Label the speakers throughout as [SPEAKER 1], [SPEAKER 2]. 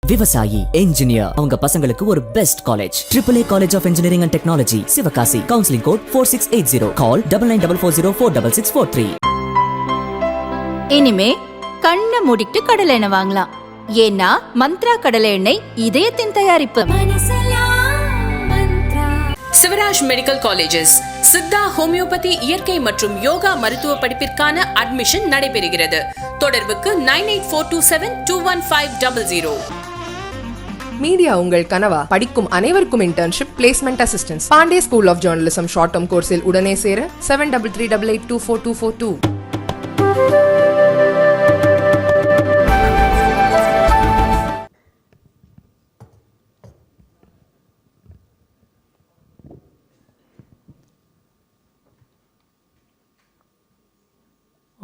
[SPEAKER 1] விவசாயி, என்ஜினியர், அவங்க பசங்களுக்கு ஒரு best college. AAA college of engineering and technology, Sivakasi. Counselling code 4680. Call 9944046643.
[SPEAKER 2] இனிமே கண்ணை மூடிட்டு கடலை எண்ணெய் வாங்கலாம். ஏன்னா மந்த்ரா கடலை எண்ணெய் இதயத்தின் தயாரிப்பு.
[SPEAKER 3] Sivaraj medical colleges siddha, homeopathy, இயற்கை மற்றும் யோகா மருத்துவ படிப்பிற்கான அட்மிஷன் நடைபெறுகிறது. தொடர்புக்கு 9842721500.
[SPEAKER 4] மீடியா உங்கள் கனவா? படிக்கும் அனைவருக்கும் internship, placement assistance. Pandey school of journalism short term கோர்ஸில் உடனே சேர 7338824242.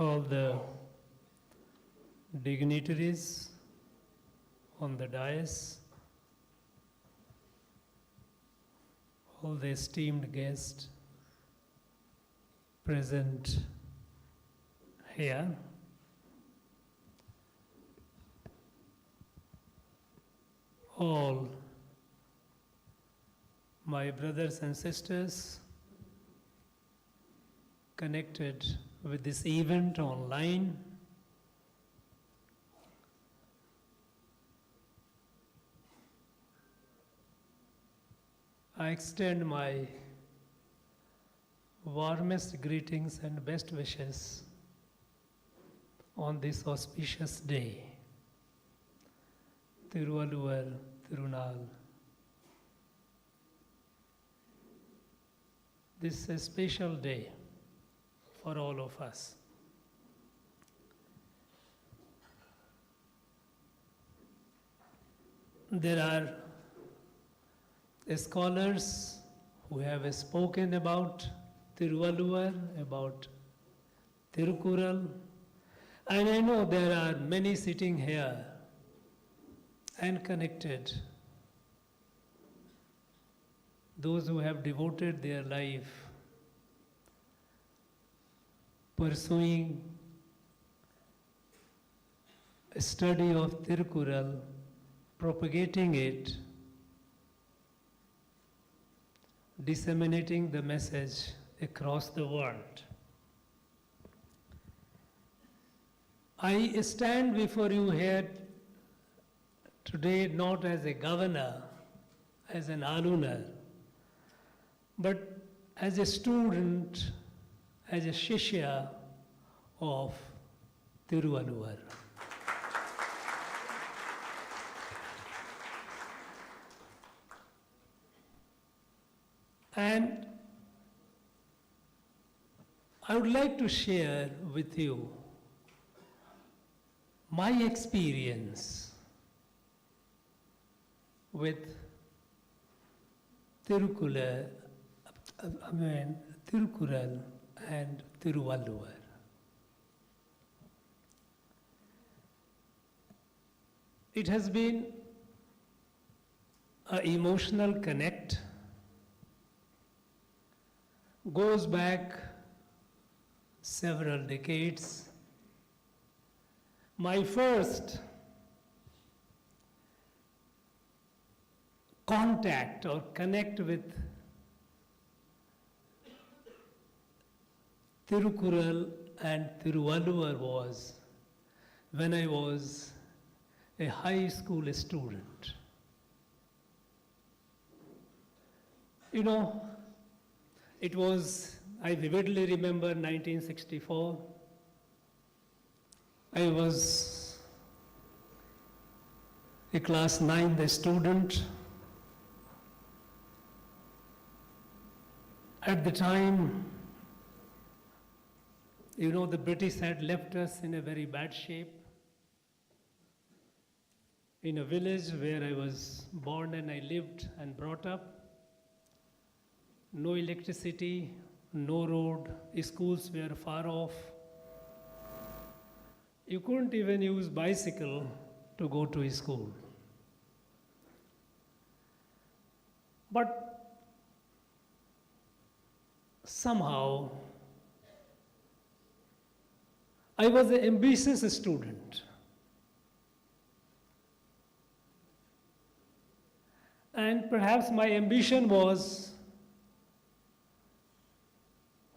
[SPEAKER 5] All the dignitaries on the dais, all the esteemed guests present here, all my brothers and sisters connected with this event online, I extend my warmest greetings and best wishes on this auspicious day, Thiruvalluvar Thirunal. This is a special day for all of us. There are scholars who have spoken about Thiruvalluvar, about Kural, and I know there are many sitting here and connected, those who have devoted their life pursuing a study of Thirukural, propagating it, disseminating the message across the world. I stand before you here today not as a governor, as an alumni, but as a student, as a shishya of Thiruvalluvar. And I would like to share with you my experience with Thirukural and Thiruvalluvar. It has been an emotional connect, goes back several decades. My first contact or connect with Thirukural and Thiruvalluvar was when I was a high school student. You know, it was, I vividly remember 1964. I was a class 9th student. At the time, you know, the British had left us in a very bad shape. In a village where I was born and I lived and brought up, no electricity, no road, schools were far off. You couldn't even use bicycle to go to school. But somehow I was an ambitious student. And perhaps my ambition was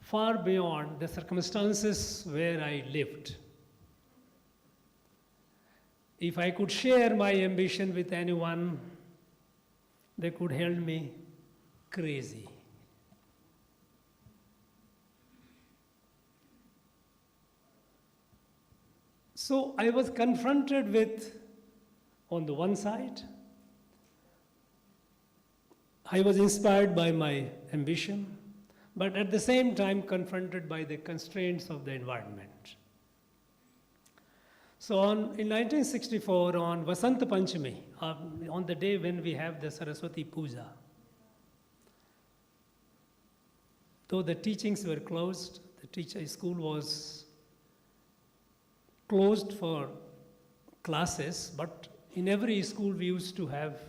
[SPEAKER 5] far beyond the circumstances where I lived. If I could share my ambition with anyone, they could hail me crazy. So I was confronted with, on the one side, I was inspired by my ambition, but at the same time confronted by the constraints of the environment. So in 1964, on Vasant Panchami, on the day when we have the Saraswati Puja, though the teachings were closed, the school was closed for classes, but in every school we used to have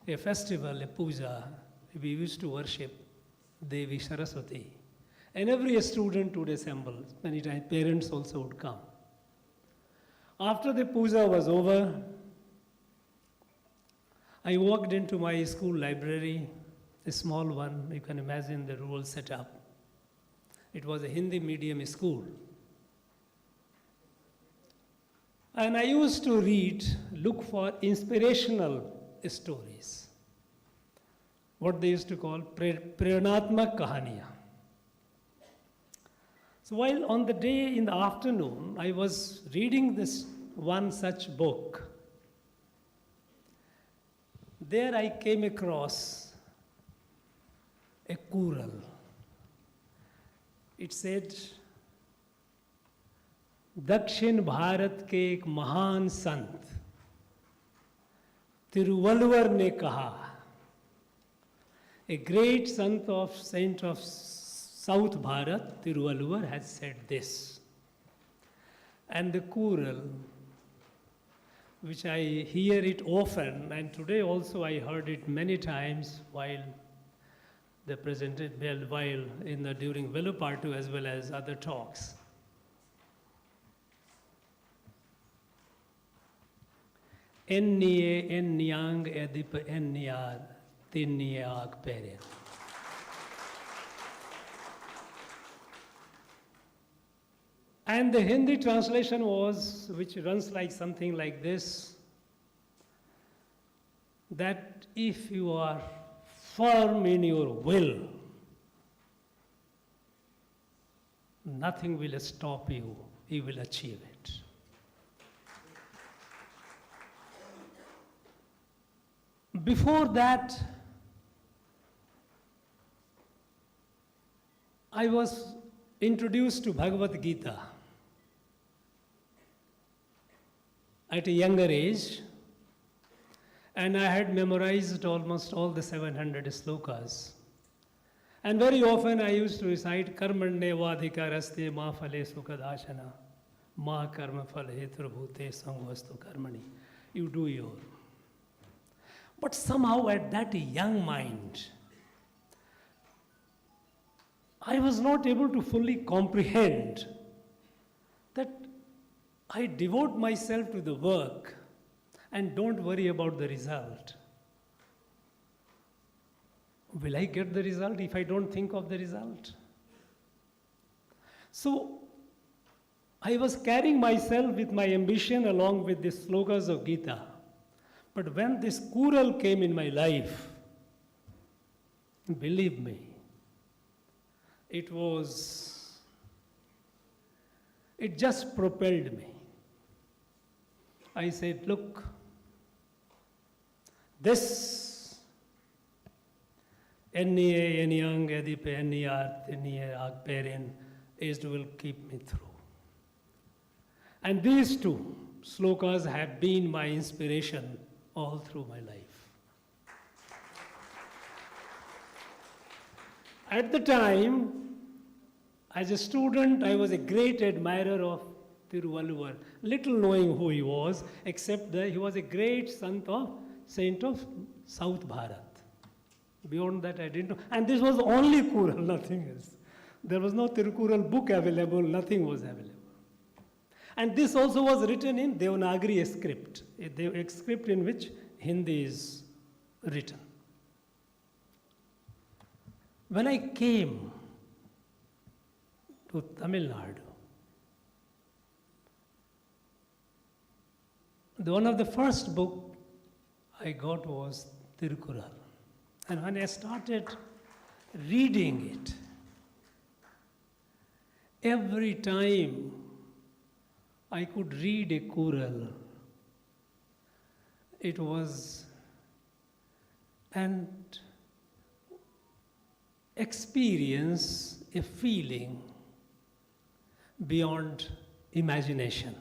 [SPEAKER 5] a festival, a puja. We used to worship Devi Saraswati. And every student would assemble. Many times parents also would come. After the puja was over, I walked into my school library, a small one. You can imagine the rural setup. It was a Hindi medium school. And I used to look for inspirational stories, what they used to call Preranatmak Kahaniya. So while on the day in the afternoon, I was reading this one such book, there I came across a Kural. It said, दक्षिण भारत के एक महान संत तिरुवल्लुवर ने कहा, a great saint of South Bharat, Thiruvalluvar, has said this. And the Kural, which I hear it often, and today also I heard it many times while during Velupartu as well as other talks. Enniye enniang edip enniyar tinniye ag pere. And the Hindi translation was, which runs like something like this, that if you are firm in your will, nothing will stop you, you will achieve it. Before that, I was introduced to Bhagavad Gita at a younger age, and I had memorized almost all the 700 slokas. And very often I used to recite Karmanye vadhikaraste ma phale sukadashana ma karma phale hetrubhute sangvastu karmani. You do your. But somehow at that young mind, I was not able to fully comprehend that I devote myself to the work and don't worry about the result. Will I get the result if I don't think of the result? So I was carrying myself with my ambition along with the slokas of Gita. But when this Kural came in my life, believe me, it just propelled me. I said, look, this Enniye Enniang Edipe Enniyar Tinniye Agperin will keep me through. And these two slokas have been my inspiration all through my life. At the time, as a student, I was a great admirer of Thiruvalluvar, little knowing who he was, except that he was a great saint of South Bharat. Beyond that, I didn't know. And this was only Kural, nothing else. There was no Tirukural book available, nothing was available. And this also was written in Devanagari script, a script in which Hindi is written. When I came to Tamil Nadu, one of the first book I got was Kural. And when I started reading it, every time I could read a Kural, it was an experience, a feeling beyond imagination.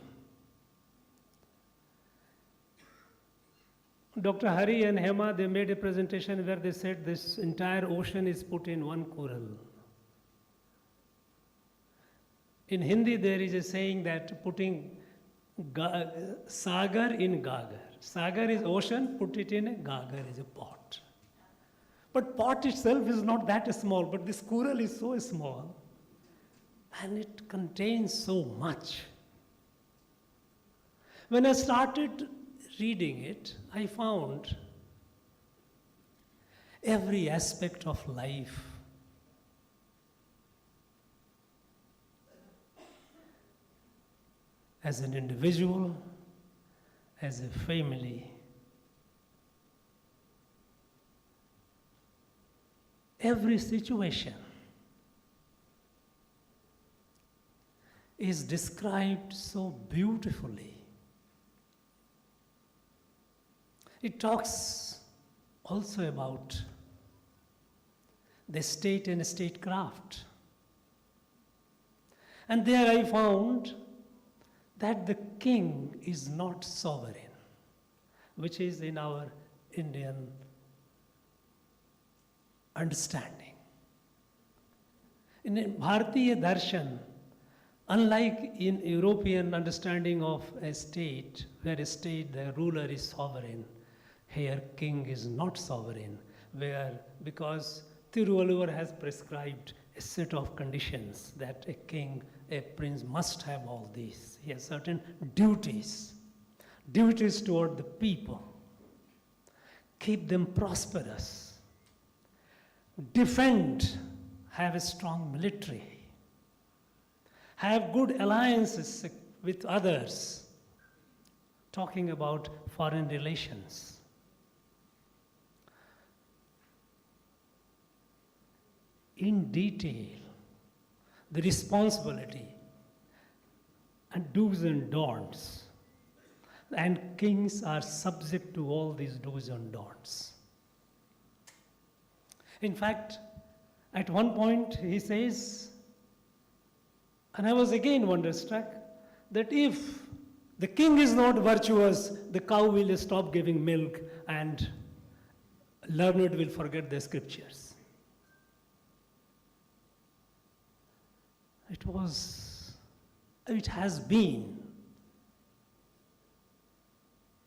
[SPEAKER 5] Dr. Hari and Hema, they made a presentation where they said this entire ocean is put in one Kural. In Hindi, there is a saying that putting sagar in gagar. Sagar is ocean, put it in a gagar is a pot. But pot itself is not that small, but this Kural is so small and it contains so much. When I started reading it, I found every aspect of life as an individual, as a family. Every situation is described so beautifully. It talks also about the state and statecraft. And there I found that the king is not sovereign, which is in our Indian understanding. In Bharatiya Darshan, unlike in European understanding of a state, where a state, the ruler is sovereign, here king is not sovereign, because Thiruvalluvar has prescribed a set of conditions that a king, a prince must have all these. He has certain duties toward the people, keep them prosperous, defend, have a strong military, have good alliances with others, talking about foreign relations. In detail, the responsibility and do's and don'ts. And kings are subject to all these do's and don'ts. In fact, at one point he says, and I was again wonderstruck, that if the king is not virtuous, the cow will stop giving milk and learned will forget the scriptures. It has been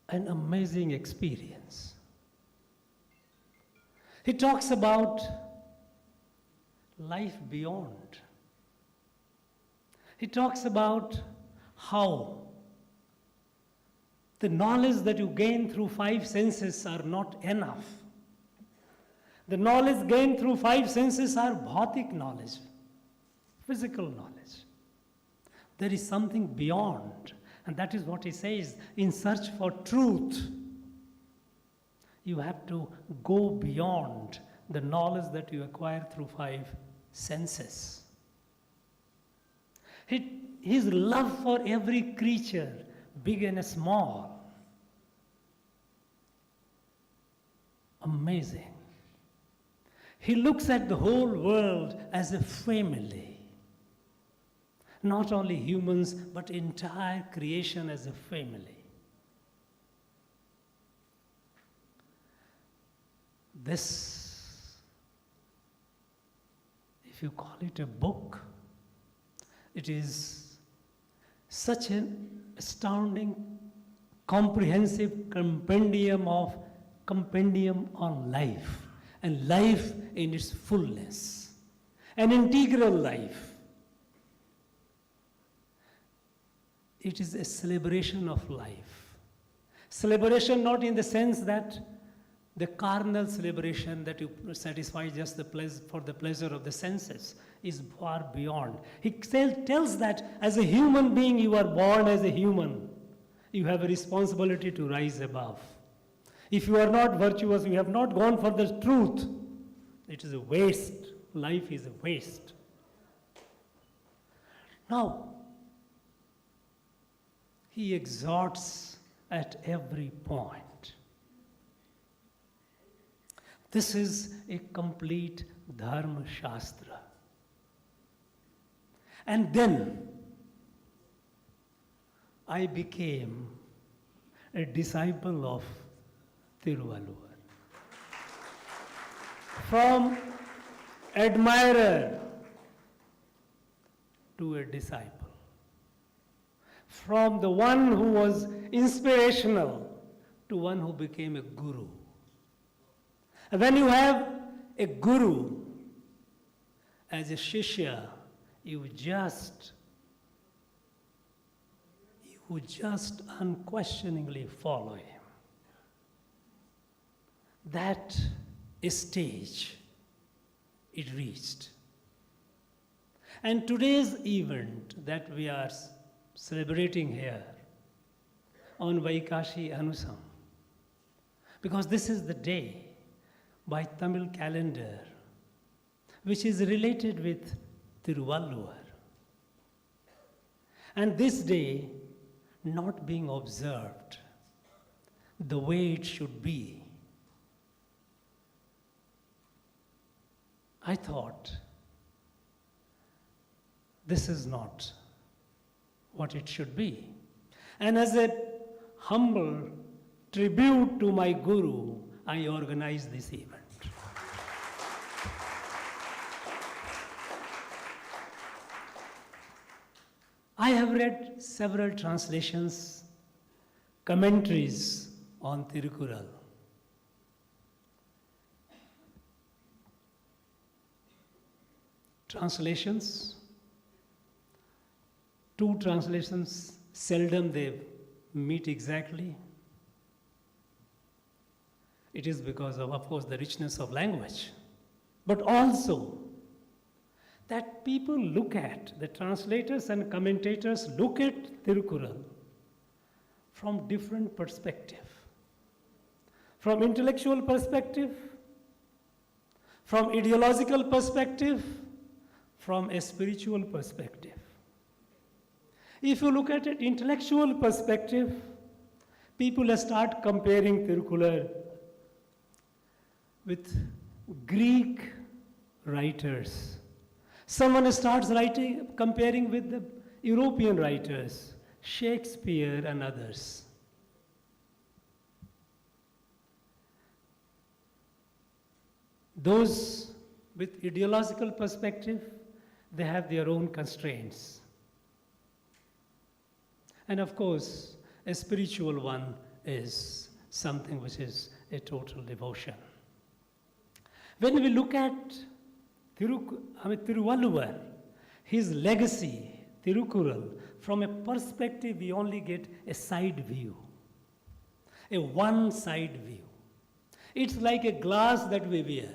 [SPEAKER 5] an amazing experience. He talks about life beyond. He talks about how the knowledge that you gain through 5 senses are not enough. The knowledge gained through 5 senses are bhautik knowledge, physical knowledge. There is something beyond, and that is what he says, in search for truth. You have to go beyond the knowledge that you acquire through 5 senses. His love for every creature, big and small, amazing. He looks at the whole world as a family. Not only humans, but entire creation as a family. This, if you call it a book, it is such an astounding, comprehensive compendium on life, and life in its fullness, an integral life. It is a celebration of life. Celebration not in the sense that The carnal celebration that you satisfy just for the pleasure of the senses is far beyond. He tells that as a human being, you are born as a human. You have a responsibility to rise above. If you are not virtuous, you have not gone for the truth. It is a waste. Life is a waste. Now, he exhorts at every point. This is a complete Dharma Shastra. And then I became a disciple of Thiruvalluvar. From admirer to a disciple. From the one who was inspirational to one who became a guru. And when you have a guru as a shishya, you just unquestioningly follow him. That stage it reached. And today's event that we are celebrating here on Vaikashi Anusam, because this is the day by Tamil calendar which is related with Thiruvalluvar. And this day not being observed the way it should be, I thought this is not what it should be. And as a humble tribute to my guru, I organized this event. I have read several translations, commentaries on Kural. Translations, two translations, seldom they meet exactly. It is because of course, the richness of language, but also that people look at, the translators and commentators look at Thirukural from different perspective. From intellectual perspective, from ideological perspective, from a spiritual perspective. If you look at an intellectual perspective, people start comparing Thirukural with Greek writers. Someone starts comparing with the European writers, Shakespeare and others. Those with ideological perspective, they have their own constraints. And of course, a spiritual one is something which is a total devotion. When we look at Thiruvalluvar, his legacy, Thirukural, from a perspective we only get a side view, a one-side view. It's like a glass that we wear.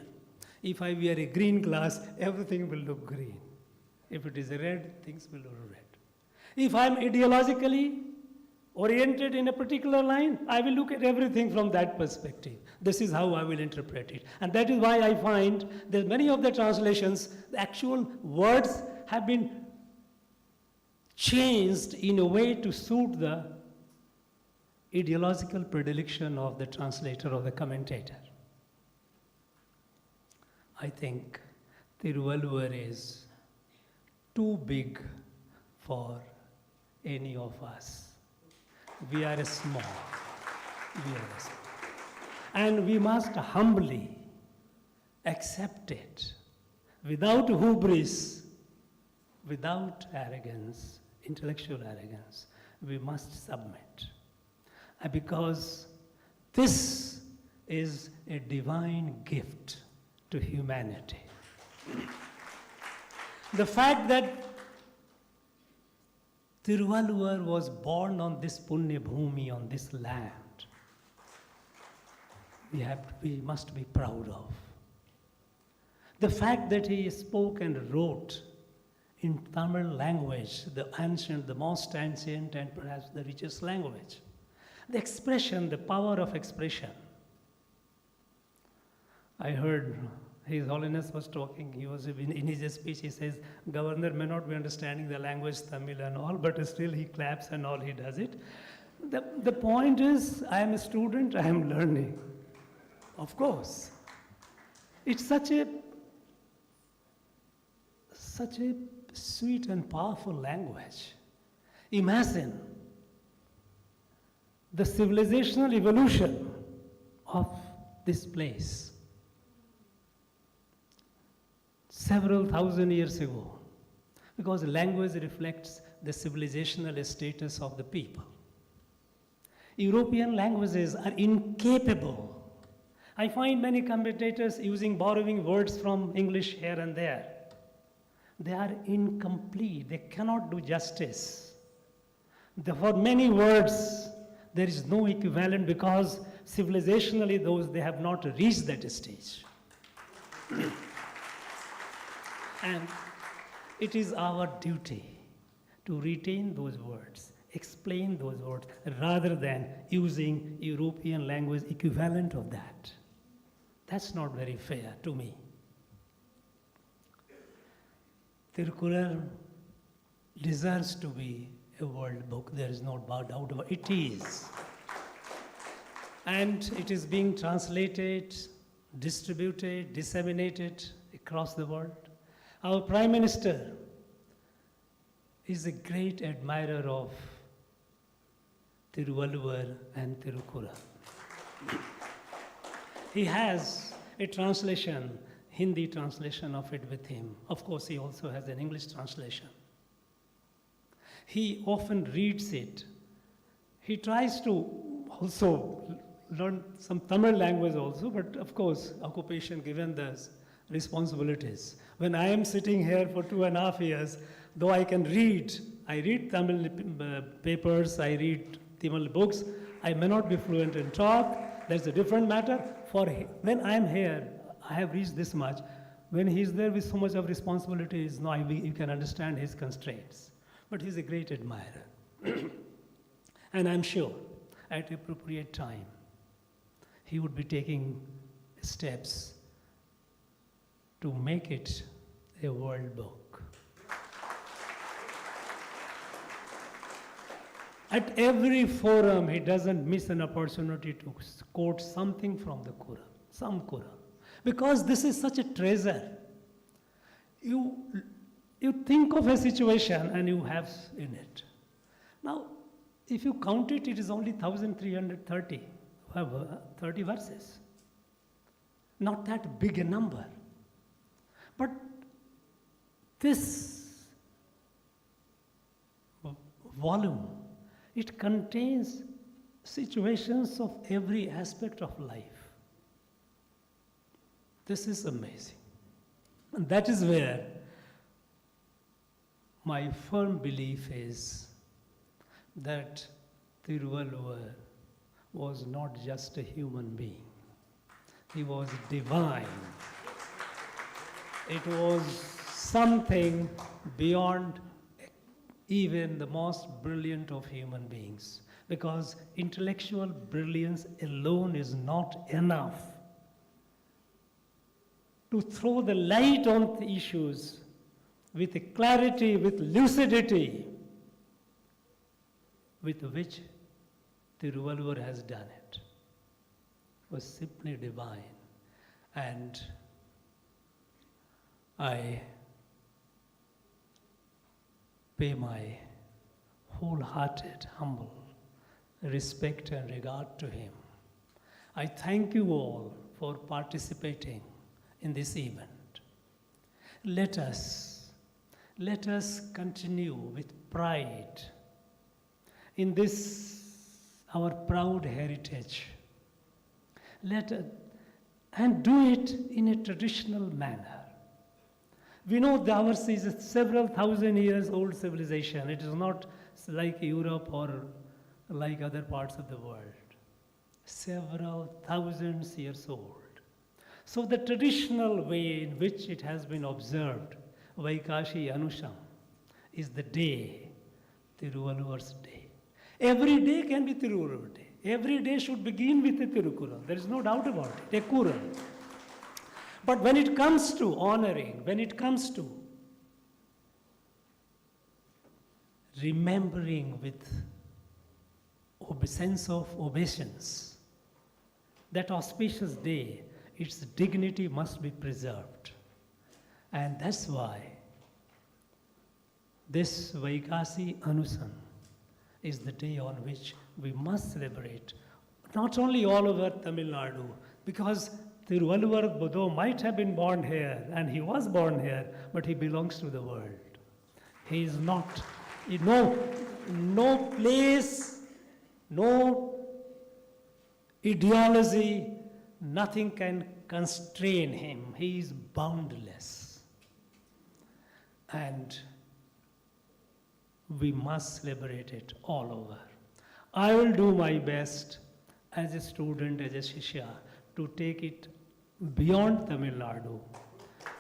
[SPEAKER 5] If I wear a green glass, everything will look green. If it is red, things will look red. If I'm ideologically oriented in a particular line, I will look at everything from that perspective. This is how I will interpret it. And that is why I find that many of the translations, the actual words have been changed in a way to suit the ideological predilection of the translator or the commentator. I think Thiruvalluvar is too big for any of us. We are small. And we must humbly accept it without hubris, without arrogance, intellectual arrogance. We must submit. Because this is a divine gift to humanity. The fact that Thiruvalluvar was born on this Punya Bhumi, on this land, we must be proud of. The fact that he spoke and wrote in Tamil language, the ancient, the most ancient and perhaps the richest language. The expression, the power of expression. I heard His Holiness was talking, he was in his speech, he says, Governor may not be understanding the language Tamil and all, but still he claps and all, he does it. The point is, I am a student, I am learning. Of course. It's such a sweet and powerful language. Imagine the civilizational evolution of this place several thousand years ago, because language reflects the civilizational status of the people. European languages are incapable. I find many commentators borrowing words from English here and there. They are incomplete. They cannot do justice. For many words, there is no equivalent because civilizationally they have not reached that stage. And it is our duty to retain those words, explain those words, rather than using European language equivalent of that. That's not very fair to me. Kural deserves to be a world book. There is no doubt about it. It is. And it is being translated, distributed, disseminated across the world. Our Prime Minister is a great admirer of Thiruvalluvar and Kural. He has a translation, Hindi translation of it with him. Of course, he also has an English translation. He often reads it. He tries to also learn some Tamil language also, but of course, occupation given the responsibilities. When I am sitting here for 2.5 years, though I can read, I read Tamil papers, I read Tamil books, I may not be fluent in talk, that's a different matter. When I am here, I have reached this much. When he is there with so much of responsibilities, no, you can understand his constraints. But he's a great admirer. And I'm sure at appropriate time, he would be taking steps to make it a world book. At every forum, he doesn't miss an opportunity to quote something from the Kural, some Kural. Because this is such a treasure. You think of a situation and you have in it. Now, if you count it, it is only 1,330 30 verses. Not that big a number. But this volume, it contains situations of every aspect of life. This is amazing. And that is where my firm belief is that Thiruvalluvar was not just a human being. He was divine. It was something beyond even the most brilliant of human beings, because intellectual brilliance alone is not enough to throw the light on the issues with a clarity, with lucidity, with which Thiruvalluvar has done it. Was simply divine. And I pay my wholehearted, humble respect and regard to him. I thank you all for participating in this event. Let us continue with pride in this, our proud heritage. And do it in a traditional manner. We know that ours is a several thousand years old civilization. It is not like Europe or like other parts of the world. several thousands years old. So the traditional way in which it has been observed, Vaikashi Anusham, is the day, Thiruvalluvar's day. Every day can be Thiruvalluvar day. Every day should begin with a Thirukural. There is no doubt about it, a Kural. But when it comes to honoring, when it comes to remembering with sense of obeisance, that auspicious day, its dignity must be preserved. And that's why this Vaikasi Anusan is the day on which we must celebrate, not only all over Tamil Nadu, because Thiruvalluvar though might have been born here, and he was born here, but he belongs to the world. He is not, no place, no ideology, nothing can constrain him. He is boundless. And we must celebrate it all over. I will do my best as a student, as a Shishya, to take it beyond Tamil Nadu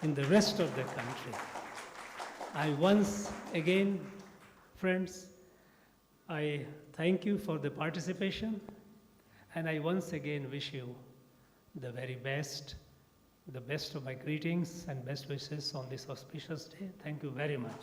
[SPEAKER 5] in the rest of the country. I once again, friends, I thank you for the participation, and I once again wish you the very best, the best of my greetings and best wishes on this auspicious day. Thank you very much.